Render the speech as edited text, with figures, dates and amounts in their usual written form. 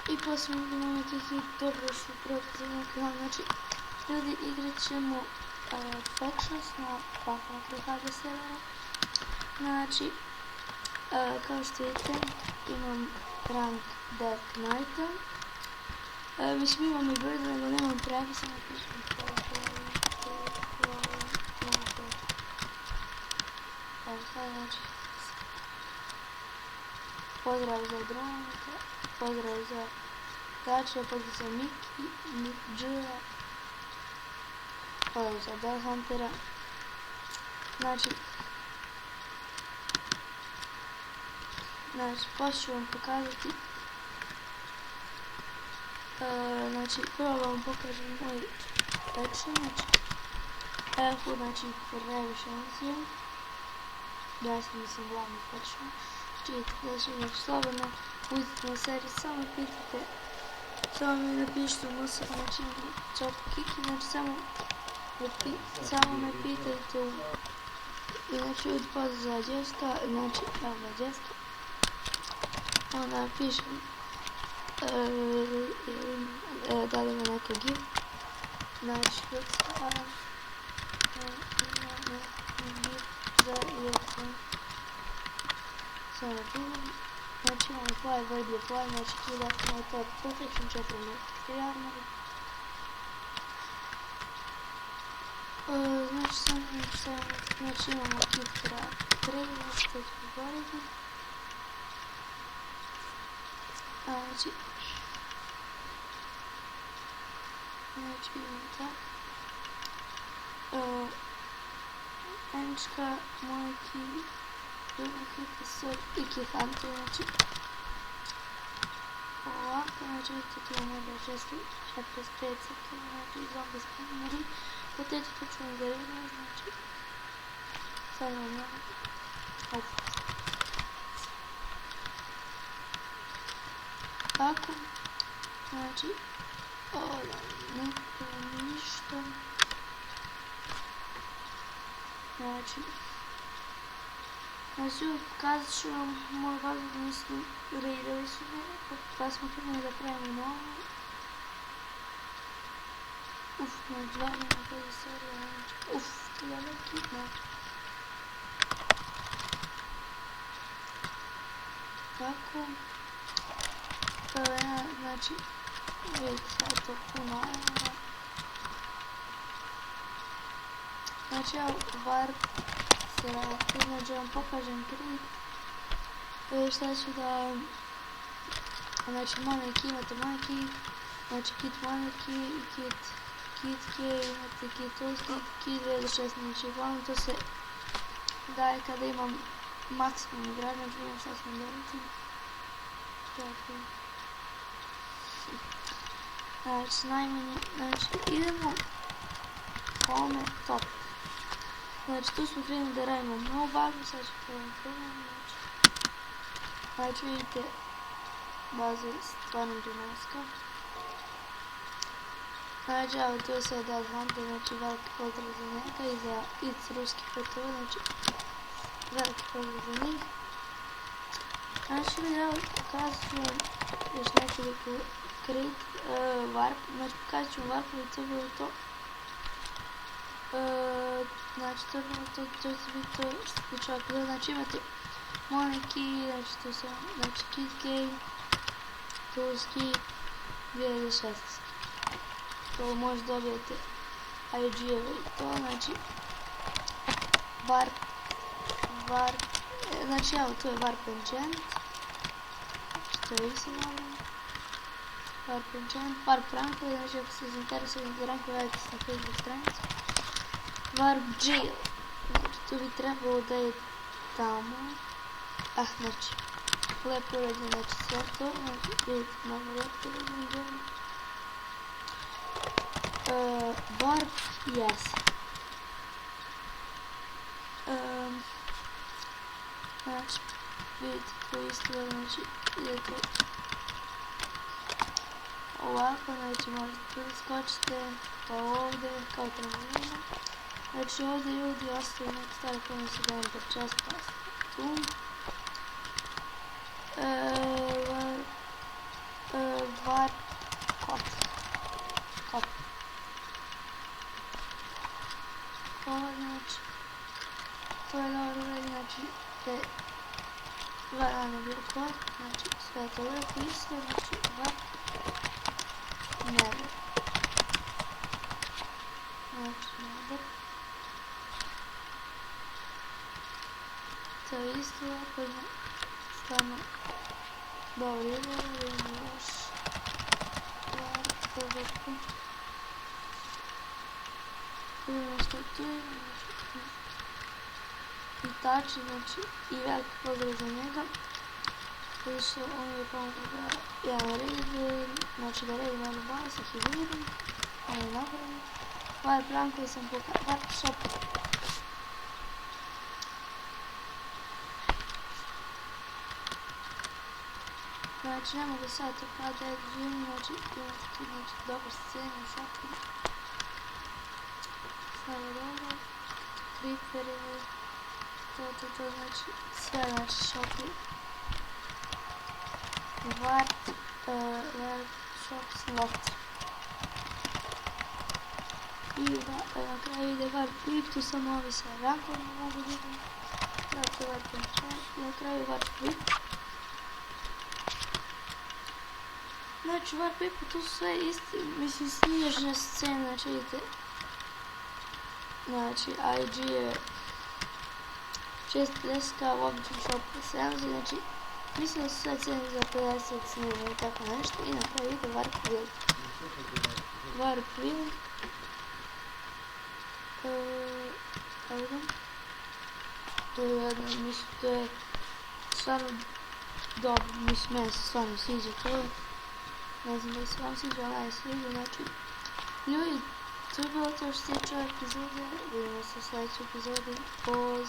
I poslije imamo neki dobro što protiv za kanal. Znači, ljudi, igrat ćemo Factions na pakla HG servera. Znači, kao što vidite, imam rank Dark Knighta. Mislim, imam i brdo, nego nemam trake, samo pišem znači, pozdrav za Dronita, pozdrav za Tača, pozdrav za Miki, Džuja, pozdrav za Bellhuntera. Znači, poslije ću vam pokazati. Znači, prvo vam pokažem moj faction. Znači, previše enzijom. Ja sam mislim glavni faction. Znači, slobodno uzite na seriji, samo pitate. Samo mi napišite u Musor, znači, čak kiki, znači, samo me pitajte. Znači, od pozdrav za Džeska, znači, evo ga Džeska. Onda pišem da li ima neko gift. Znači, predstavljam za jedan samo film. Znači, imamo fly, video fly, znači, tu dakle na top perfection 4 milijarna. Znači, imamo kiftera 3, znači, to ću govoriti. Znači, imam tako. Enčka, Mojki, Profesor i Kihante, znači, ovako, znači, vidite tu imam jedno 45 sekund, znači, zombi spaneri, poteti to ću vam zarediti, znači, sad vam imam, tako, znači, ništa, znači, pokazat ću vam moju bazu, mislim, raidali su me, pa smo krenuli da pravimo novu. Znači, 2 minuta za seriju, to je veliki, znači. Tako, znači, vidite sad to puno evra. Znači, evo, warp se vrati, znači, vam pokažem krit. Šta ću da, znači, monarki, imate monarki, znači, kit monarki, kit K, imate kit Ulti, kit 2016, znači, uglavnom to se daje kada imam maksimum igrača, znači, imam šta sam dobiti. Tako. Znači, najmanje, znači, idemo home top. Znači, tu smo krenuli da radimo novu bazu, sad ću prvom krenuti, znači, vidite, baza je stvarno džunaska. Znači, evo, tu je sve Bellhunter, znači, veliki pozdrav za njega i za It's ruski PTO, znači, veliki pozdrav za njih. Znači, evo, pokazat ću vam još nekoliko warp, znači pokazat ću vam warp, to je bilo to. Znači, to je bilo to, to će biti to što se tiče ovako, znači imate monarki, znači to su, znači kit game, turski, 2016. To možda dobijete IG-eve i to, znači, warp, znači evo, to je warp enchant, što je vi se navljamo. Warp enchant, warp rankovi, znači ako ste zainteresovani za rankovi, javite se na Facebook stranicu. Warp jail, znači tu bi trebalo da je tamo, znači, lepo urađeno, znači sve to, znači vidite, mnogo lepo urađeno. Warp, yes. Znači, vidite, to isto, znači, idete ovako, znači možete preskočite pa ovdje kao trambolina. Znači ovdje ljudi ostaju neki stvari koji se dajem per čas pa tu. je to lepo isto, znači ovako, nether. Znači nether. To je isto lepo, stvarno dobro idemo još ovako. Vidimo što tu imamo, i tači, znači i veliki pozdrav za njega. Više on je pomogao da ja redim, znači da redim jednu basak i vidim, on je napravio. Ovaj plan koji sam pokazao, workshop. Znači ne mogu sad to kada je živim, znači imate tu dobar scenu u šopu. Sve je dobro, creeperi, to znači sve znači šopi. Warp shop slot. I na kraju ide warp clip, tu samo ovi sa rankom mogu vidjeti. Dakle, na kraju warp clip. Znači u warp clipu tu su sve isti, mislim snježne scene, znači vidite. Znači IG je 650k u običnom shopu 70, znači mislim da su sve cijene za 50 snimljene i tako nešto. I na kraju ide warp wheel. Warp wheel. To je jedno, mislim, to je stvarno dobro, mislim, meni se stvarno sviđa to. Ne znam da se vam sviđa, ali ne sviđa, znači. Ljudi, to je bilo to što se tiče ove epizode. Vidimo se u sljedećoj epizodi. Poz.